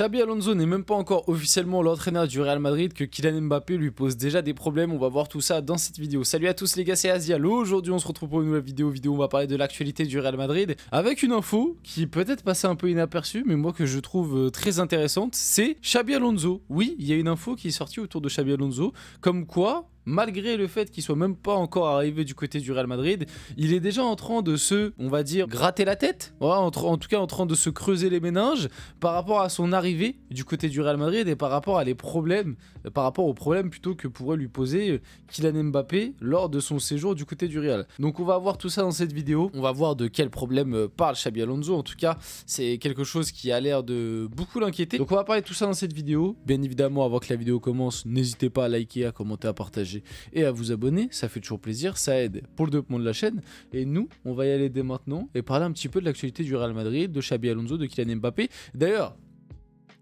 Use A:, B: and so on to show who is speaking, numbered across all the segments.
A: Xabi Alonso n'est même pas encore officiellement l'entraîneur du Real Madrid que Kylian Mbappé lui pose déjà des problèmes. On va voir tout ça dans cette vidéo. Salut à tous les gars, c'est Asialo. Aujourd'hui on se retrouve pour une nouvelle vidéo. On va parler de l'actualité du Real Madrid avec une info qui peut-être passée un peu inaperçue, mais moi que je trouve très intéressante. C'est Xabi Alonso. Oui, il y a une info qui est sortie autour de Xabi Alonso, comme quoi, malgré le fait qu'il soit même pas encore arrivé du côté du Real Madrid, il est déjà en train de se, on va dire, gratter la tête, ouais, en tout cas en train de se creuser les méninges par rapport à son arrivée du côté du Real Madrid et par rapport aux problèmes plutôt que pourrait lui poser Kylian Mbappé lors de son séjour du côté du Real. Donc on va voir tout ça dans cette vidéo, on va voir de quel problème parle Xabi Alonso. En tout cas, c'est quelque chose qui a l'air de beaucoup l'inquiéter. Donc on va parler de tout ça dans cette vidéo. Bien évidemment, avant que la vidéo commence, n'hésitez pas à liker, à commenter, à partager et à vous abonner, ça fait toujours plaisir, ça aide pour le développement de la chaîne. Et nous, on va y aller dès maintenant et parler un petit peu de l'actualité du Real Madrid, de Xabi Alonso, de Kylian Mbappé. D'ailleurs,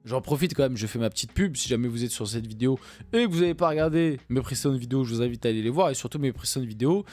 A: j'en profite quand même, je fais ma petite pub. Si jamais vous êtes sur cette vidéo et que vous n'avez pas regardé mes précédentes vidéos, je vous invite à aller les voir. Et surtout mes précédentes vidéos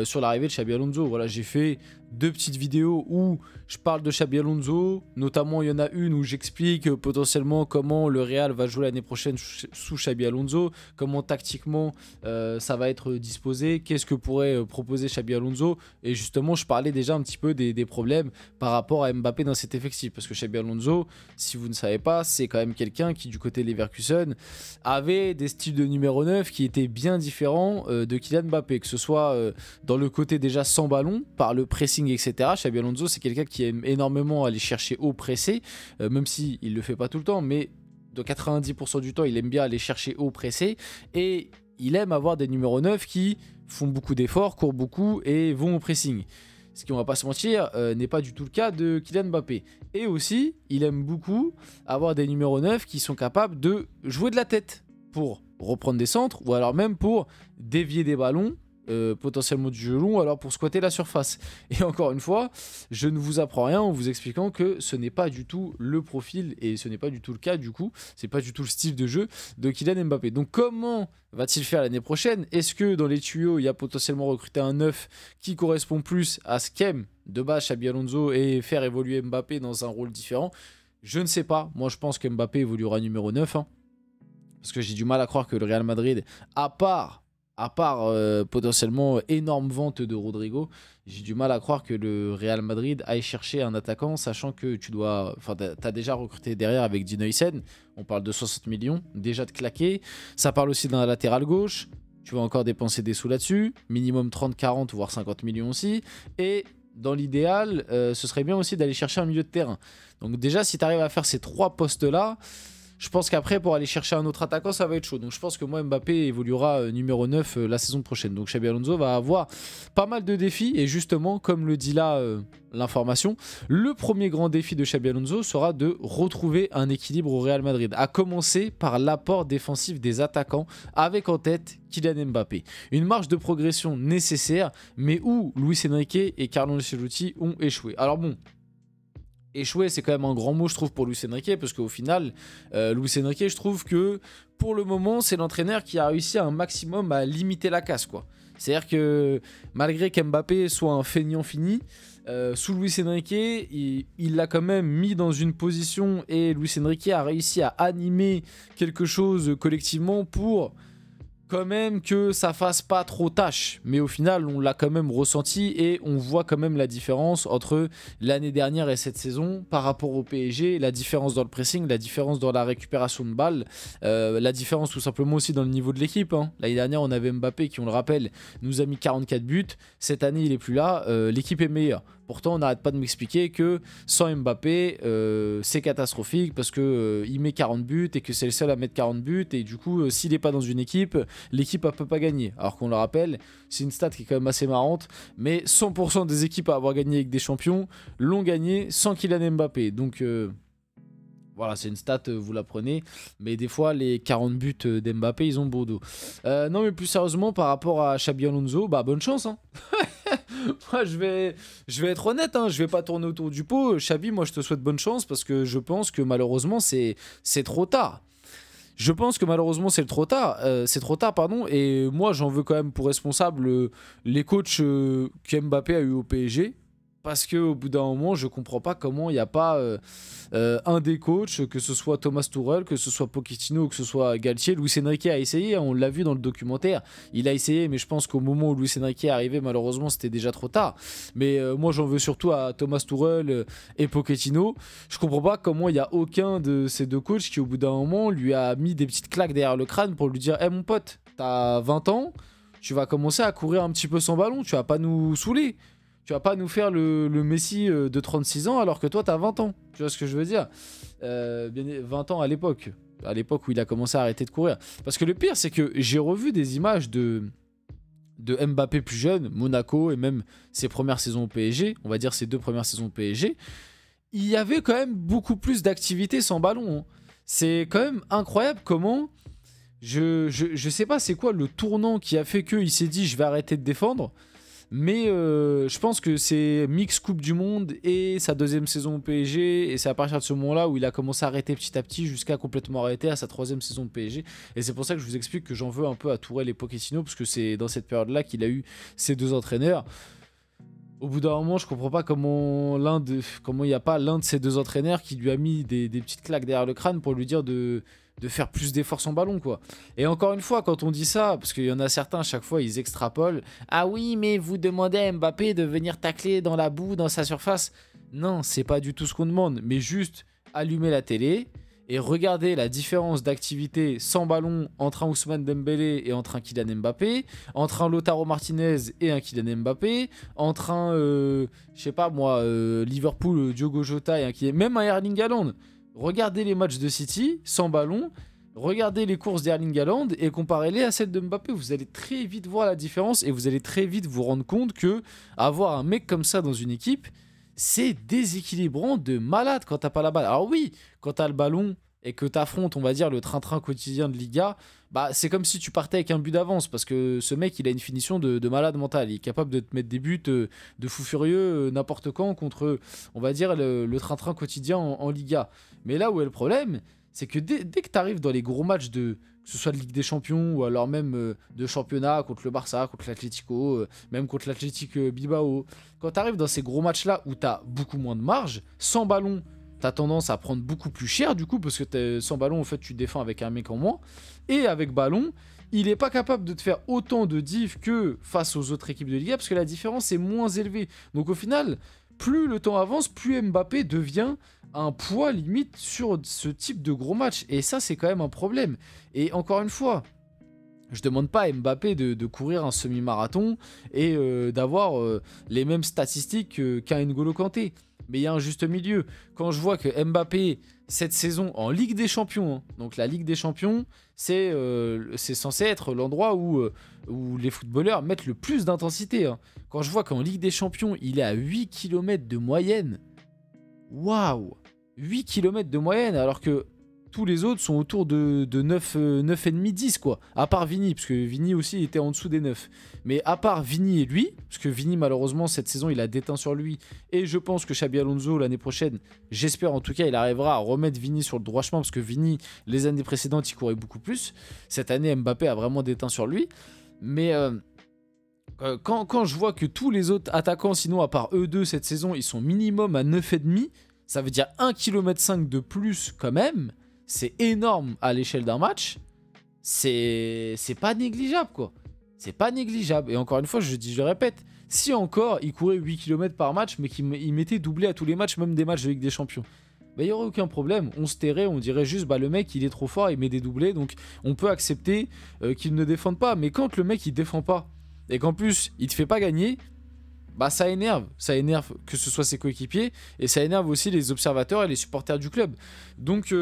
A: sur l'arrivée de Xabi Alonso. Voilà, j'ai fait deux petites vidéos où je parle de Xabi Alonso. Notamment, il y en a une où j'explique potentiellement comment le Real va jouer l'année prochaine sous Xabi Alonso. Comment tactiquement ça va être disposé. Qu'est-ce que pourrait proposer Xabi Alonso. Et justement, je parlais déjà un petit peu des problèmes par rapport à Mbappé dans cet effectif. Parce que Xabi Alonso, si vous ne savez pas, c'est quand même quelqu'un qui du côté de Leverkusen avait des styles de numéro 9 qui étaient bien différents de Kylian Mbappé, que ce soit dans le côté déjà sans ballon, par le pressing, etc. Xabi Alonso, c'est quelqu'un qui aime énormément aller chercher haut pressé, même si il le fait pas tout le temps, mais dans 90% du temps, il aime bien aller chercher haut pressé, et il aime avoir des numéros 9 qui font beaucoup d'efforts, courent beaucoup et vont au pressing. Ce qui, on va pas se mentir, n'est pas du tout le cas de Kylian Mbappé. Et aussi, il aime beaucoup avoir des numéros 9 qui sont capables de jouer de la tête pour reprendre des centres ou alors même pour dévier des ballons, potentiellement du jeu long, ou alors pour squatter la surface. Et encore une fois, je ne vous apprends rien en vous expliquant que ce n'est pas du tout le profil et ce n'est pas du tout le cas, du coup, c'est pas du tout le style de jeu de Kylian Mbappé. Donc comment va-t-il faire l'année prochaine? Est-ce que dans les tuyaux, il y a potentiellement recruté un 9 qui correspond plus à ce qu'aime de base Xabi Alonso et faire évoluer Mbappé dans un rôle différent? Je ne sais pas. Moi, je pense que Mbappé évoluera numéro 9. Parce que j'ai du mal à croire que le Real Madrid, à part potentiellement énorme vente de Rodrigo, j'ai du mal à croire que le Real Madrid aille chercher un attaquant, sachant que t'as déjà recruté derrière avec Dean Huijsen, on parle de 60 millions, déjà de claquer, ça parle aussi d'un latéral gauche, tu vas encore dépenser des sous là-dessus, minimum 30, 40, voire 50 millions aussi, et dans l'idéal, ce serait bien aussi d'aller chercher un milieu de terrain. Donc déjà, si tu arrives à faire ces trois postes-là, je pense qu'après, pour aller chercher un autre attaquant, ça va être chaud. Donc je pense que moi, Mbappé évoluera numéro 9 la saison prochaine. Donc Xabi Alonso va avoir pas mal de défis. Et justement, comme le dit là l'information, le premier grand défi de Xabi Alonso sera de retrouver un équilibre au Real Madrid. À commencer par l'apport défensif des attaquants, avec en tête Kylian Mbappé. Une marge de progression nécessaire, mais où Luis Enrique et Carlo Ancelotti ont échoué. Alors bon, échouer, c'est quand même un grand mot, je trouve, pour Luis Enrique, parce qu'au final, Luis Enrique, je trouve que pour le moment, c'est l'entraîneur qui a réussi un maximum à limiter la casse, quoi. C'est-à-dire que malgré qu'Mbappé soit un feignant fini, sous Luis Enrique, il l'a quand même mis dans une position et Luis Enrique a réussi à animer quelque chose collectivement pour quand même que ça fasse pas trop tâche, mais au final on l'a quand même ressenti et on voit quand même la différence entre l'année dernière et cette saison par rapport au PSG, la différence dans le pressing, la différence dans la récupération de balles, la différence tout simplement aussi dans le niveau de l'équipe. L'année dernière on avait Mbappé qui, on le rappelle, nous a mis 44 buts, cette année il est plus là, l'équipe est meilleure. Pourtant, on n'arrête pas de m'expliquer que sans Mbappé, c'est catastrophique parce qu'il met 40 buts et que c'est le seul à mettre 40 buts. Et du coup, s'il n'est pas dans une équipe, l'équipe ne peut pas gagner. Alors qu'on le rappelle, c'est une stat qui est quand même assez marrante. Mais 100% des équipes à avoir gagné avec des champions l'ont gagné sans Kylian Mbappé. Donc voilà, c'est une stat, vous la prenez. Mais des fois, les 40 buts d'Mbappé, ils ont beau dos. Non, mais plus sérieusement, par rapport à Xabi Alonso, bah bonne chance. Moi, je vais être honnête, je vais pas tourner autour du pot. Xabi, moi, je te souhaite bonne chance parce que je pense que malheureusement, c'est trop tard. Je pense que malheureusement, c'est trop tard, pardon. Et moi, j'en veux quand même pour responsable les coachs qu'Mbappé a eu au PSG. Parce qu'au bout d'un moment, je comprends pas comment il n'y a pas un des coachs, que ce soit Thomas Tuchel, que ce soit Pochettino, que ce soit Galtier. Luis Enrique a essayé, on l'a vu dans le documentaire. Il a essayé, mais je pense qu'au moment où Luis Enrique est arrivé, malheureusement, c'était déjà trop tard. Mais moi, j'en veux surtout à Thomas Tuchel et Pochettino. Je comprends pas comment il n'y a aucun de ces deux coachs qui, au bout d'un moment, lui a mis des petites claques derrière le crâne pour lui dire « Hey mon pote, t'as 20 ans, tu vas commencer à courir un petit peu sans ballon, tu vas pas nous saouler. » Tu vas pas nous faire le Messi de 36 ans alors que toi, t'as 20 ans. Tu vois ce que je veux dire 20 ans à l'époque où il a commencé à arrêter de courir. Parce que le pire, c'est que j'ai revu des images de Mbappé plus jeune, Monaco, et même ses premières saisons au PSG, on va dire ses 2 premières saisons au PSG. Il y avait quand même beaucoup plus d'activité sans ballon. Hein. C'est quand même incroyable comment... Je sais pas c'est quoi le tournant qui a fait qu'il s'est dit « je vais arrêter de défendre ». Mais je pense que c'est mix Coupe du Monde et sa 2e saison au PSG. Et c'est à partir de ce moment-là où il a commencé à arrêter petit à petit jusqu'à complètement arrêter à sa 3e saison au PSG. Et c'est pour ça que je vous explique que j'en veux un peu à Tourelle et Pochettino, parce que c'est dans cette période-là qu'il a eu ces 2 entraîneurs. Au bout d'un moment, je comprends pas comment il n'y a pas l'un de ces 2 entraîneurs qui lui a mis des petites claques derrière le crâne pour lui dire de faire plus d'efforts sans ballon, quoi. Et encore une fois, quand on dit ça, parce qu'il y en a certains, à chaque fois, ils extrapolent. Ah oui, mais vous demandez à Mbappé de venir tacler dans la boue, dans sa surface. Non, c'est pas du tout ce qu'on demande, mais juste allumer la télé et regarder la différence d'activité sans ballon entre un Ousmane Dembélé et entre un Kylian Mbappé, entre un Lautaro Martinez et un Kylian Mbappé, entre un, je sais pas moi, Liverpool, Diogo Jota et un Kylian, même un Erling Haaland. Regardez les matchs de City sans ballon, regardez les courses d'Erling Haaland et comparez-les à celles de Mbappé. Vous allez très vite voir la différence et vous allez très vite vous rendre compte que avoir un mec comme ça dans une équipe, c'est déséquilibrant de malade quand t'as pas la balle. Alors oui, quand t'as le ballon et que t'affrontes, on va dire, le train-train quotidien de Liga, bah c'est comme si tu partais avec un but d'avance, parce que ce mec, il a une finition de malade mental. Il est capable de te mettre des buts de fou furieux n'importe quand contre, on va dire, le train-train quotidien en Liga. Mais là où est le problème, c'est que dès que t'arrives dans les gros matchs que ce soit de Ligue des Champions ou alors même de championnat contre le Barça, contre l'Atlético, même contre l'Athletic Bilbao, quand t'arrives dans ces gros matchs-là où t'as beaucoup moins de marge, sans ballon, t'as tendance à prendre beaucoup plus cher du coup, parce que sans ballon, en fait, tu défends avec un mec en moins. Et avec ballon, il n'est pas capable de te faire autant de diff que face aux autres équipes de Liga, parce que la différence est moins élevée. Donc au final, plus le temps avance, plus Mbappé devient un poids limite sur ce type de gros match. Et ça, c'est quand même un problème. Et encore une fois, je demande pas à Mbappé de courir un semi-marathon et d'avoir les mêmes statistiques qu'un N'Golo Kanté. Mais il y a un juste milieu. Quand je vois que Mbappé, cette saison en Ligue des Champions, hein, donc la Ligue des Champions, c'est censé être l'endroit où les footballeurs mettent le plus d'intensité. Hein. Quand je vois qu'en Ligue des Champions, il est à 8 km de moyenne, waouh, 8 km de moyenne, alors que tous les autres sont autour de 9,5, 10 quoi. À part Vini, parce que Vini aussi était en dessous des 9. Mais à part Vini et lui, parce que Vini malheureusement cette saison il a déteint sur lui. Et je pense que Xabi Alonso l'année prochaine, j'espère en tout cas il arrivera à remettre Vini sur le droit chemin. Parce que Vini les années précédentes il courait beaucoup plus. Cette année Mbappé a vraiment déteint sur lui. Mais quand je vois que tous les autres attaquants, sinon à part eux deux cette saison, ils sont minimum à 9,5. Ça veut dire 1,5 km de plus quand même. C'est énorme à l'échelle d'un match. C'est pas négligeable, quoi. C'est pas négligeable. Et encore une fois, je le répète, si encore il courait 8 km par match, mais qu'il mettait doublé à tous les matchs, même des matchs de Ligue des Champions, bah, il n'y aurait aucun problème. On se tairait, on dirait juste, bah, le mec, il est trop fort, il met des doublés, donc on peut accepter qu'il ne défende pas. Mais quand le mec, il défend pas, et qu'en plus, il te fait pas gagner, bah ça énerve que ce soit ses coéquipiers, et ça énerve aussi les observateurs et les supporters du club. Donc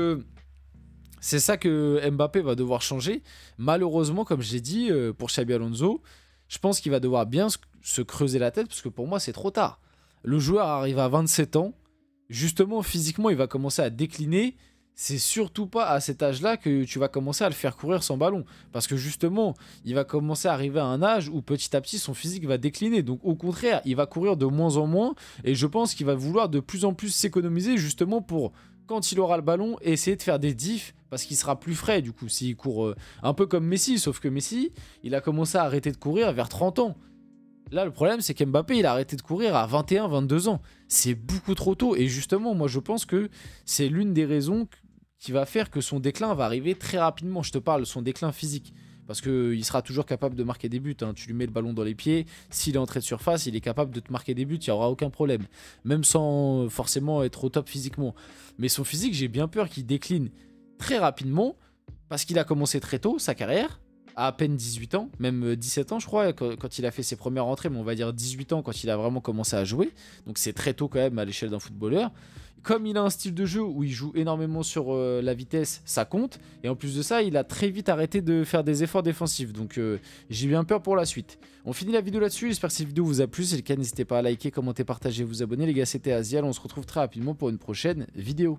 A: c'est ça que Mbappé va devoir changer. Malheureusement, comme je l'ai dit, pour Xabi Alonso, je pense qu'il va devoir bien se creuser la tête, parce que pour moi, c'est trop tard. Le joueur arrive à 27 ans. Justement, physiquement, il va commencer à décliner. C'est surtout pas à cet âge-là que tu vas commencer à le faire courir sans ballon. Parce que justement, il va commencer à arriver à un âge où petit à petit, son physique va décliner. Donc au contraire, il va courir de moins en moins. Et je pense qu'il va vouloir de plus en plus s'économiser justement pour, quand il aura le ballon, essayer de faire des diffs. Parce qu'il sera plus frais du coup s'il court un peu comme Messi. Sauf que Messi, il a commencé à arrêter de courir vers 30 ans. Là, le problème, c'est qu'Mbappé, il a arrêté de courir à 21, 22 ans. C'est beaucoup trop tôt. Et justement, moi, je pense que c'est l'une des raisons qui va faire que son déclin va arriver très rapidement. Je te parle, son déclin physique. Parce qu'il sera toujours capable de marquer des buts, hein. Tu lui mets le ballon dans les pieds, s'il est entré de surface, il est capable de te marquer des buts, il n'y aura aucun problème. Même sans forcément être au top physiquement. Mais son physique, j'ai bien peur qu'il décline très rapidement, parce qu'il a commencé très tôt sa carrière, à peine 18 ans, même 17 ans je crois, quand il a fait ses premières rentrées, mais on va dire 18 ans quand il a vraiment commencé à jouer. Donc c'est très tôt quand même à l'échelle d'un footballeur. Comme il a un style de jeu où il joue énormément sur la vitesse, ça compte. Et en plus de ça, il a très vite arrêté de faire des efforts défensifs. Donc j'ai bien peur pour la suite. On finit la vidéo là-dessus. J'espère que cette vidéo vous a plu. Si c'est le cas, n'hésitez pas à liker, commenter, partager, vous abonner. Les gars, c'était Azial. On se retrouve très rapidement pour une prochaine vidéo.